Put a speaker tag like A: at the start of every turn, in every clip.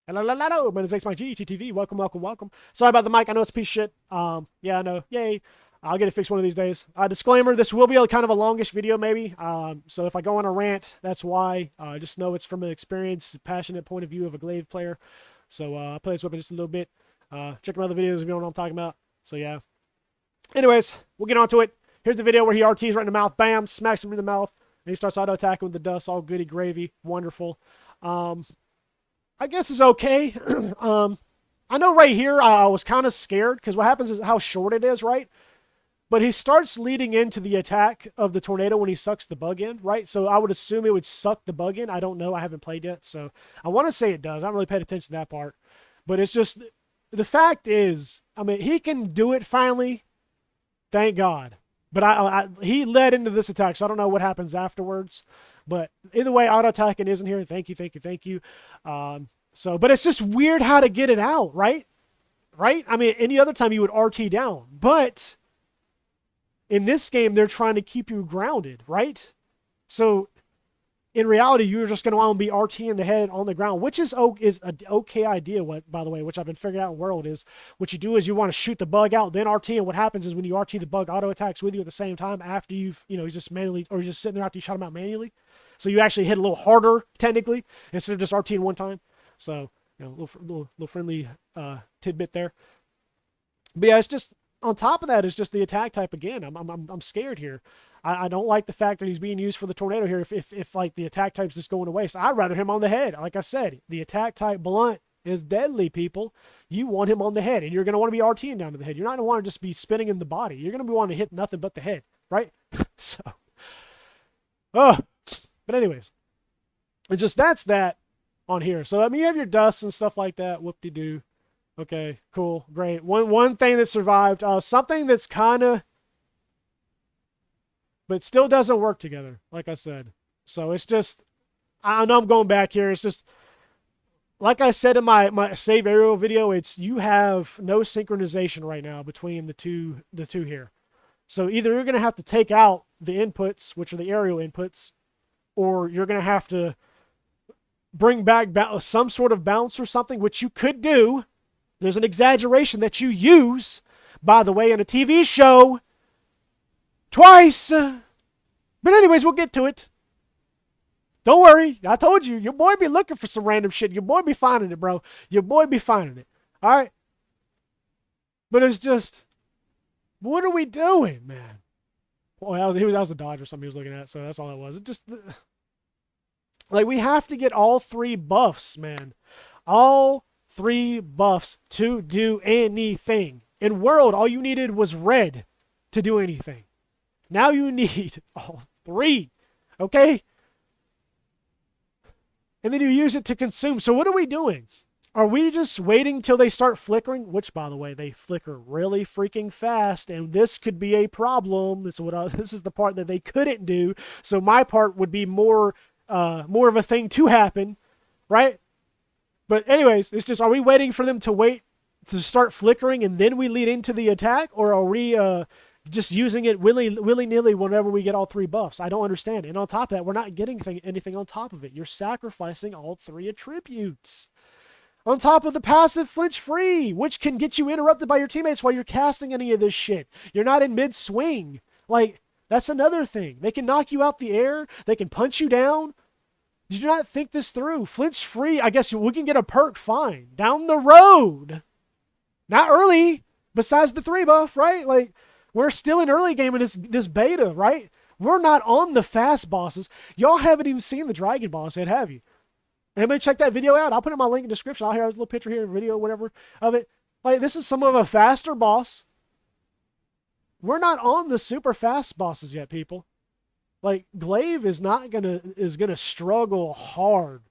A: Hello, hello, hello. My name is XMyGTTV. Welcome, welcome, welcome. Sorry about the mic. I know it's a piece of shit. Yeah, I know. Yay. I'll get it fixed one of these days. Disclaimer: this will be a kind of a longish video, maybe. So if I go on a rant, that's why. Just know it's from an experienced, passionate point of view of a GLAIVE player. So I'll play this weapon just a little bit. Check my other videos if you know what I'm talking about. So yeah. Anyways, we'll get on to it. Here's the video where he RTs right in the mouth. Bam, smacks him in the mouth, and he starts auto attacking with the dust. All goody gravy, wonderful. Um, I guess it's okay. I know right here I was kind of scared because what happens is how short it is, right? But he starts leading into the attack of the tornado when he sucks the bug in, right? So I would assume it would suck the bug in. I don't know. I haven't played yet. So I want to say it does. I haven't really paid attention to that part. But it's just the fact is, I mean, he can do it finally. Thank God. But he led into this attack, so I don't know what happens afterwards. But either way, auto attacking isn't here. Thank you, thank you, thank you. But it's just weird how to get it out, right? Right? I mean, any other time you would RT down, but in this game they're trying to keep you grounded, right? So in reality, you're just going to want to be RTing the head on the ground, which is an okay idea. What, by the way, which I've been figuring out in World is what you do is you want to shoot the bug out, then RT, and what happens is when you RT, the bug auto attacks with you at the same time after he's just manually, or he's just sitting there after you shot him out manually. So you actually hit a little harder technically instead of just RTing one time. So little friendly tidbit there. But yeah, it's just on top of that, it's just the attack type again. I'm scared here. I don't like the fact that he's being used for the tornado here. If like the attack type's just going away, so I'd rather him on the head. Like I said, the attack type blunt is deadly, people. You want him on the head, and you're gonna want to be RTing down to the head. You're not gonna want to just be spinning in the body. You're gonna be wanting to hit nothing but the head, right? So, oh, but anyways, it's just that's that on here. So I mean, you have your dusts and stuff like that. Whoop de doo. Okay, cool, great. One thing that survived, something that's kind of, but still doesn't work together. Like I said, so it's just, I know I'm going back here. It's just like I said in my save aerial video. It's you have no synchronization right now between the two here. So either you're gonna have to take out the inputs, which are the aerial inputs, or you're gonna have to bring back some sort of bounce or something, which you could do. There's an exaggeration that you use, by the way, in a TV show twice. But anyways, we'll get to it. Don't worry. I told you, your boy be looking for some random shit. Your boy be finding it, bro. Your boy be finding it. All right? But it's just, what are we doing, man? Well, that was a dodge or something he was looking at, so that's all it was. It just, like, we have to get all three buffs, man. All three buffs to do anything. In World, all you needed was red to do anything. Now you need all three. Okay? And then you use it to consume. So what are we doing? Are we just waiting till they start flickering? Which, by the way, they flicker really freaking fast, and this could be a problem. This is the part that they couldn't do. So my part would be more of a thing to happen, right? But anyways, it's just, are we waiting for them to wait to start flickering and then we lead into the attack? Or are we just using it willy-nilly whenever we get all three buffs? I don't understand. And on top of that, we're not getting anything on top of it. You're sacrificing all three attributes. On top of the passive flinch free, which can get you interrupted by your teammates while you're casting any of this shit. You're not in mid-swing. Like, that's another thing. They can knock you out the air. They can punch you down. Did you not think this through? Flinch free, I guess we can get a perk, fine. Down the road. Not early, besides the 3 buff, right? Like, we're still in early game in this beta, right? We're not on the fast bosses. Y'all haven't even seen the dragon boss yet, have you? Anybody check that video out? I'll put in my link in the description. I'll have a little picture here, video, whatever, of it. Like, this is some of a faster boss. We're not on the super fast bosses yet, people. Like, GLAIVE is gonna struggle hard.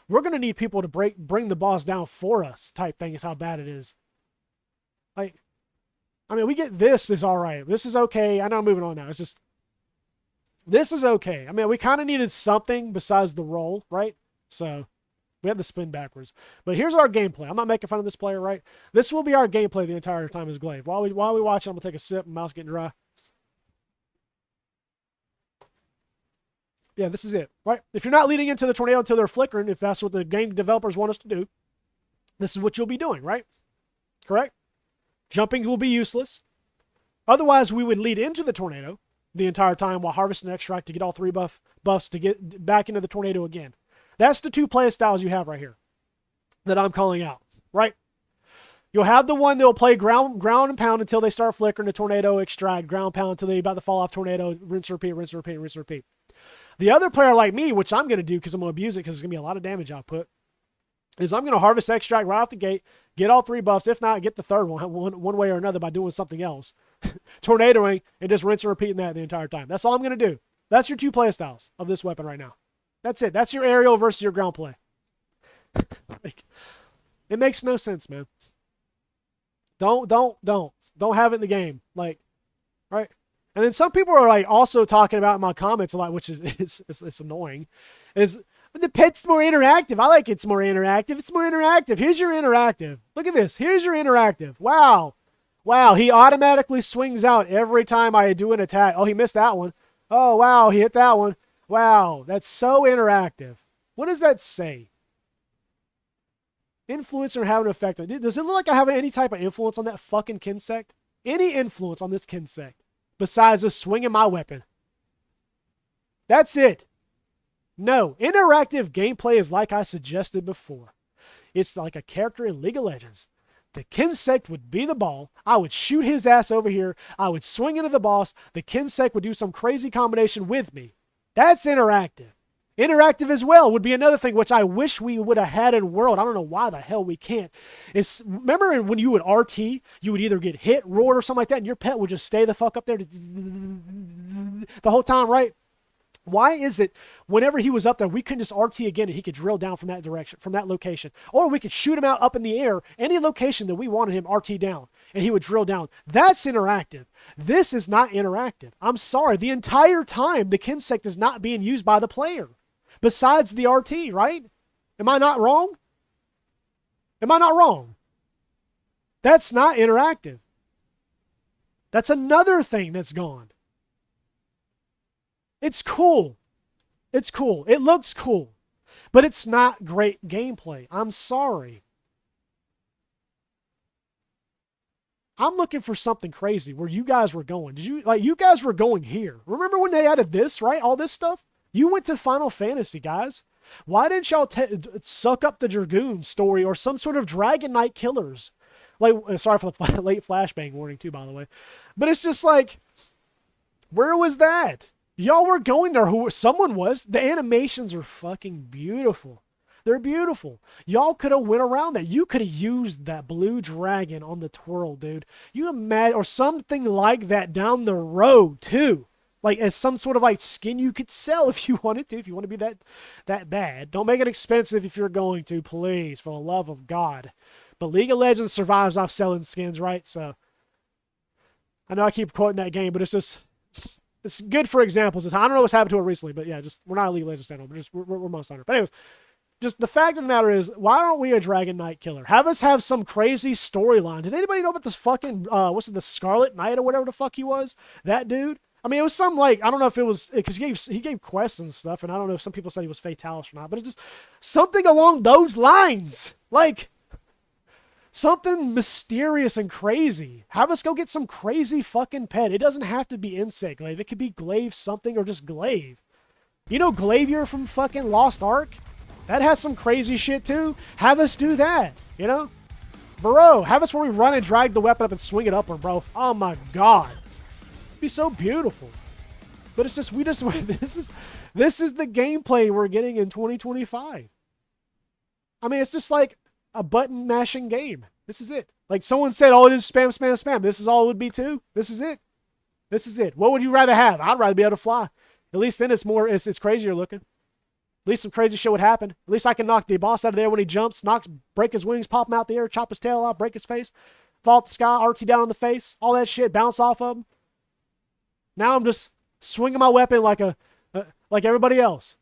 A: We're gonna need people to bring the boss down for us, type thing is how bad it is. Like, I mean, we get this is all right. This is okay. I know I'm moving on now. It's just, this is okay. I mean, we kind of needed something besides the roll, right? So we had the spin backwards. But here's our gameplay. I'm not making fun of this player, right? This will be our gameplay the entire time as GLAIVE. While we watch it, I'm gonna take a sip. My mouth's getting dry. Yeah, this is it, right? If you're not leading into the tornado until they're flickering, if that's what the game developers want us to do, This is what you'll be doing, right? Correct? Jumping will be useless. Otherwise, we would lead into the tornado the entire time while harvesting extract to get all 3 buffs to get back into the tornado again. That's the 2 play styles you have right here that I'm calling out, right? You'll have the one that will play ground and pound until they start flickering the tornado, extract, ground pound until they're about to fall off tornado, rinse, repeat, rinse, repeat, rinse, repeat. The other player like me, which I'm going to do because I'm going to abuse it because it's going to be a lot of damage output, is I'm going to harvest extract right off the gate, get all 3 buffs, if not, get the third one way or another by doing something else. Tornadoing and just rinse and repeating that the entire time. That's all I'm going to do. That's your 2 play styles of this weapon right now. That's it. That's your aerial versus your ground play. Like, it makes no sense, man. Don't have it in the game. Like, right? And then some people are like also talking about in my comments a lot, which is it's annoying, is the pet's more interactive. I like it's more interactive. It's more interactive. Here's your interactive. Look at this. Here's your interactive. Wow. Wow. He automatically swings out every time I do an attack. Oh, he missed that one. Oh, wow. He hit that one. Wow. That's so interactive. What does that say? Influence or have an effect on. Does it look like I have any type of influence on that fucking KINSECT? Any influence on this KINSECT besides just swinging my weapon? That's it. No. Interactive gameplay is like I suggested before. It's like a character in League of Legends. The KINSECT would be the ball. I would shoot his ass over here. I would swing into the boss. The KINSECT would do some crazy combination with me. That's interactive. Interactive as well would be another thing, which I wish we would have had in World. I don't know why the hell we can't. Remember when you would RT, you would either get hit, roared, or something like that, and your pet would just stay the fuck up there the whole time, right? Why is it whenever he was up there, we couldn't just RT again and he could drill down from that direction, from that location? Or we could shoot him out up in the air, any location that we wanted him RT down, and he would drill down. That's interactive. This is not interactive. I'm sorry. The entire time, the KINSECT is not being used by the player. Besides the RT, right? Am I not wrong? Am I not wrong? That's not interactive. That's another thing that's gone. It's cool. It's cool. It looks cool. But it's not great gameplay. I'm sorry. I'm looking for something crazy where you guys were going. You guys were going here. Remember when they added this, right? All this stuff? You went to Final Fantasy, guys. Why didn't y'all suck up the Dragoon story or some sort of Dragon Knight killers? Like, sorry for the late flashbang warning too, by the way. But it's just like, where was that? Y'all were going there. Someone was. The animations are fucking beautiful. They're beautiful. Y'all could have went around that. You could have used that blue dragon on the twirl, dude. You imagine, or something like that down the road too. Like as some sort of like skin you could sell if you wanted to, if you want to be that bad. Don't make it expensive if you're going to, please, for the love of God. But League of Legends survives off selling skins, right? So I know I keep quoting that game, but it's good for examples. I don't know what's happened to it recently, but yeah, we're not a League of Legends stand we're Monster Hunter. But anyways, just the fact of the matter is, why aren't we a Dragon Knight killer? Have us have some crazy storyline. Did anybody know about this fucking the Scarlet Knight or whatever the fuck he was? That dude. I mean, it was some like, I don't know if it was because he gave quests and stuff, and I don't know if some people said he was Fatalis or not, but it's just something along those lines, like something mysterious and crazy. Have us go get some crazy fucking pet. It doesn't have to be insect glaive. It could be glaive something or just glaive. You know, Glaivier from fucking Lost Ark. That has some crazy shit too. Have us do that, you know? Bro, have us where we run and drag the weapon up and swing it upward, bro. Oh my God. It'd be so beautiful. But it's just, this is the gameplay we're getting in 2025. I mean, it's just like a button mashing game. This is it. Like someone said, oh, it is spam, spam, spam. This is all it would be too. This is it. This is it. What would you rather have? I'd rather be able to fly. At least then it's crazier looking. At least some crazy shit would happen. At least I can knock the boss out of there when he jumps, break his wings, pop him out the air, chop his tail out, break his face, fall out the sky, RT down on the face, all that shit, bounce off of him. Now I'm just swinging my weapon like everybody else.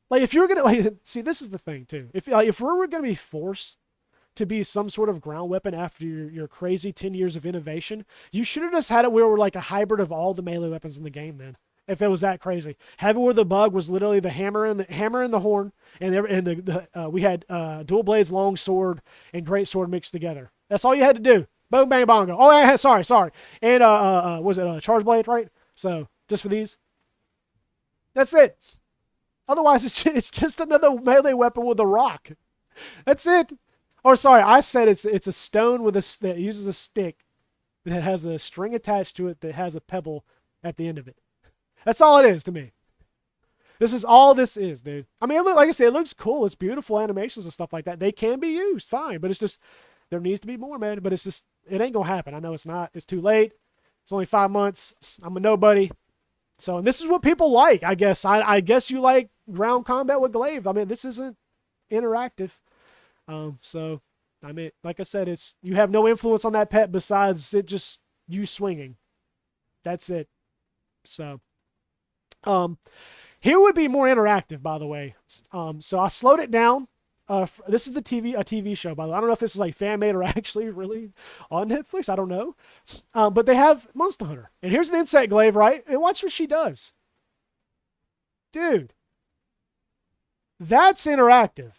A: Like if you're gonna see, this is the thing too. If we're gonna be forced to be some sort of ground weapon after your crazy 10 years of innovation, you should have just had it where we're like a hybrid of all the melee weapons in the game then. if it was that crazy. Heavy with the bug was literally the hammer and the horn, and we had dual blades, long sword, and great sword mixed together. That's all you had to do. Boom, bang, bongo. Oh, yeah, sorry. And was it charge blade, right? So just for these. That's it. Otherwise, it's just another melee weapon with a rock. That's it. Or sorry, I said it's a stone that uses a stick that has a string attached to it that has a pebble at the end of it. That's all it is to me. This is all this is, dude. I mean, like I said, it looks cool. It's beautiful animations and stuff like that. They can be used, fine. But it's just, there needs to be more, man. But it's just, it ain't going to happen. I know it's not. It's too late. It's only 5 months. I'm a nobody. So, and this is what people like, I guess. I guess you like ground combat with glaive. I mean, this isn't interactive. So, I mean, like I said, it's, you have no influence on that pet besides it just you swinging. That's it. So, here would be more interactive, by the way. So I slowed it down. This is a TV show, by the way. I don't know if this is like fan made or actually really on Netflix. I don't know. But they have Monster Hunter. And here's an insect glaive, right? And watch what she does. Dude. That's interactive.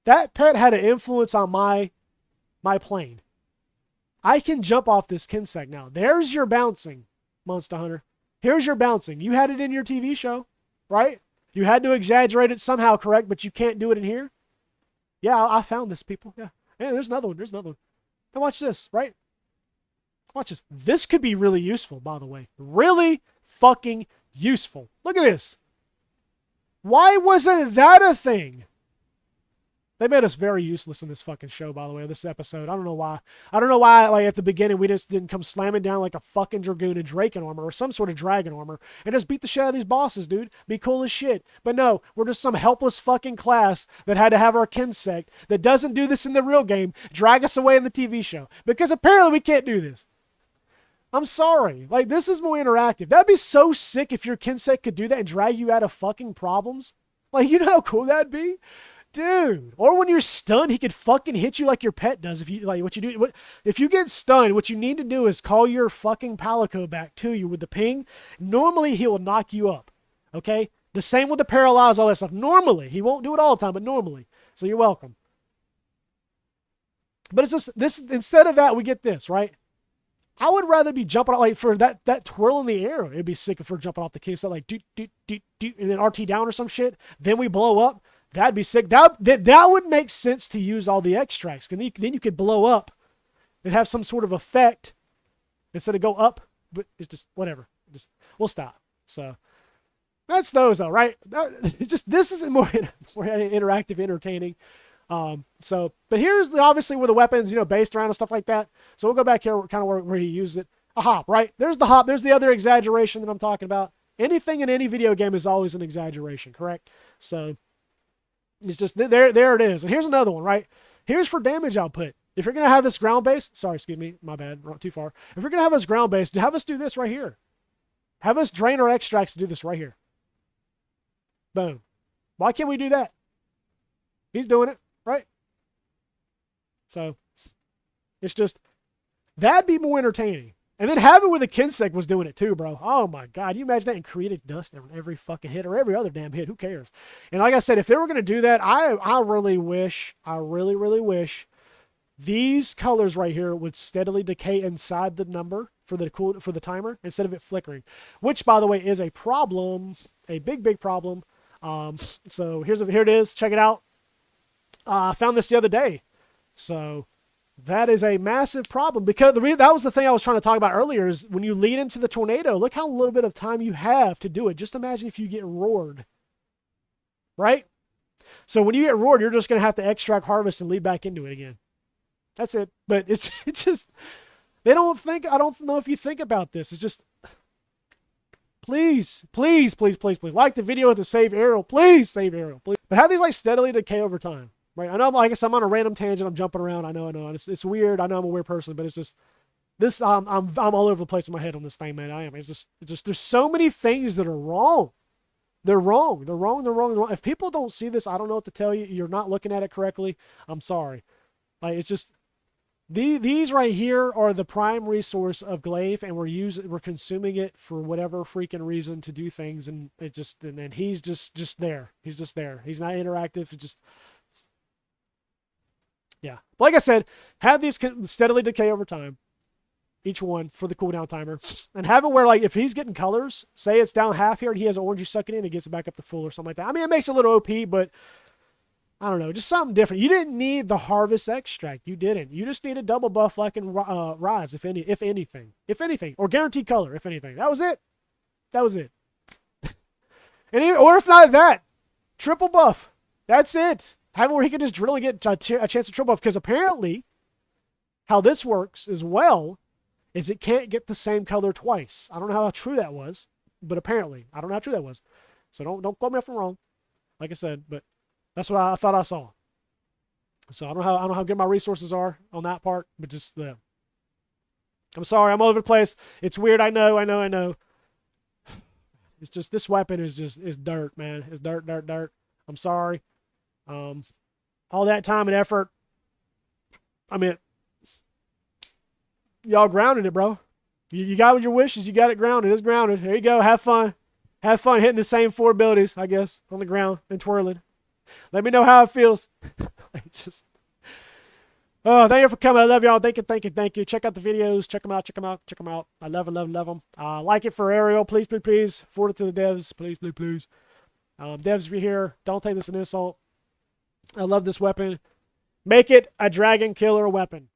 A: That pet had an influence on my plane. I can jump off this KINSECT now. There's your bouncing, Monster Hunter. Here's your bouncing. You had it in your TV show, right? You had to exaggerate it somehow, correct? But you can't do it in here. Yeah, I found this, people. Yeah. Yeah, there's another one. There's another one. Now watch this, right? Watch this. This could be really useful, by the way. Really fucking useful. Look at this. Why wasn't that a thing? They made us very useless in this fucking show, by the way, this episode. I don't know why. I don't know why, like, at the beginning, we just didn't come slamming down like a fucking Dragoon in Draken armor or some sort of dragon armor and just beat the shit out of these bosses, dude. Be cool as shit. But no, we're just some helpless fucking class that had to have our KINSECT that doesn't do this in the real game drag us away in the TV show. Because apparently we can't do this. I'm sorry. Like, this is more interactive. That'd be so sick if your KINSECT could do that and drag you out of fucking problems. Like, you know how cool that'd be? Dude, or when you're stunned, he could fucking hit you like your pet does. If you like what you do, if you get stunned, what you need to do is call your fucking Palico back to you with the ping. Normally, he will knock you up. Okay, the same with the paralyze, all that stuff. Normally, he won't do it all the time, but normally. So you're welcome. But it's just this. Instead of that, we get this, right? I would rather be jumping out, like, for that twirl in the air. It'd be sick if we're jumping off the case, so like and then RT down or some shit. Then we blow up. That'd be sick. That would make sense to use all the extracts. Then you could blow up and have some sort of effect instead of go up. But it's just whatever. We'll stop. So that's those though, right? This isn't more interactive, entertaining. But here's obviously where the weapons, based around and stuff like that. So we'll go back here, kind of where he used it. A hop, right? There's the hop. There's the other exaggeration that I'm talking about. Anything in any video game is always an exaggeration, correct? So it's just there it is. And here's another one, right? Here's for damage output. If you're going to have this ground base, sorry, excuse me, my bad, went too far. If you're going to have us ground base, have us do this right here. Have us drain our extracts to do this right here. Boom. Why can't we do that? He's doing it, right? So it's just, that'd be more entertaining. And then have it where the KINSECT was doing it too, bro. Oh my God. You imagine that in creative dust every fucking hit or every other damn hit. Who cares? And like I said, if they were going to do that, I really really wish these colors right here would steadily decay inside the number for the timer instead of it flickering, which by the way is a problem, a big problem. So here it is. Check it out. I found this the other day. So that is a massive problem because that was the thing I was trying to talk about earlier is when you lead into the tornado, look how little bit of time you have to do it. Just imagine if you get roared, right? So when you get roared, you're just going to have to extract, harvest, and lead back into it again. That's it. But it's just, I don't know if you think about this. It's just, please, like the video with the save arrow. Please save arrow, please. But have these like steadily decay over time. Right, I know. I guess I'm on a random tangent. I'm jumping around. I know. It's weird. I know I'm a weird person, but it's just this. I'm all over the place in my head on this thing, man. I am. It's just. There's so many things that are wrong. They're wrong. If people don't see this, I don't know what to tell you. You're not looking at it correctly. I'm sorry. Like it's just. These right here are the prime resource of glaive, and we're consuming it for whatever freaking reason to do things, and it just and then he's just there. He's just there. He's not interactive. It's just yeah. But like I said, have these steadily decay over time, each one for the cooldown timer, and have it where like if he's getting colors, say it's down half here and he has orange, you suck it in, it gets it back up to full or something like that. I mean, it makes it a little OP, but I don't know, just something different. You didn't need the harvest extract. You didn't. You just needed double buff like in Rise, if anything, or guaranteed color, if anything. That was it. That was it. And even, or if not that, triple buff. That's it. Have it where he can just drill and get a chance to triple buff. Because apparently, how this works as well is it can't get the same color twice. I don't know how true that was, but apparently, I don't know how true that was. So don't quote me if I'm wrong. Like I said, but that's what I thought I saw. So I don't know how good my resources are on that part, but just yeah. I'm sorry, I'm all over the place. It's weird. I know. It's just this weapon is dirt, man. It's dirt. I'm sorry. All that time and effort. I mean, y'all grounded it, bro. You got your wishes. You got it grounded. It's grounded. There you go. Have fun. Have fun hitting the same 4 abilities, I guess, on the ground and twirling. Let me know how it feels. Oh, thank you for coming. I love y'all. Thank you. Check out the videos. Check them out. I love them. Like it for Ariel. Please. Forward it to the devs. Please. Devs, if you're here, don't take this as an insult. I love this weapon. Make it a dragon killer weapon.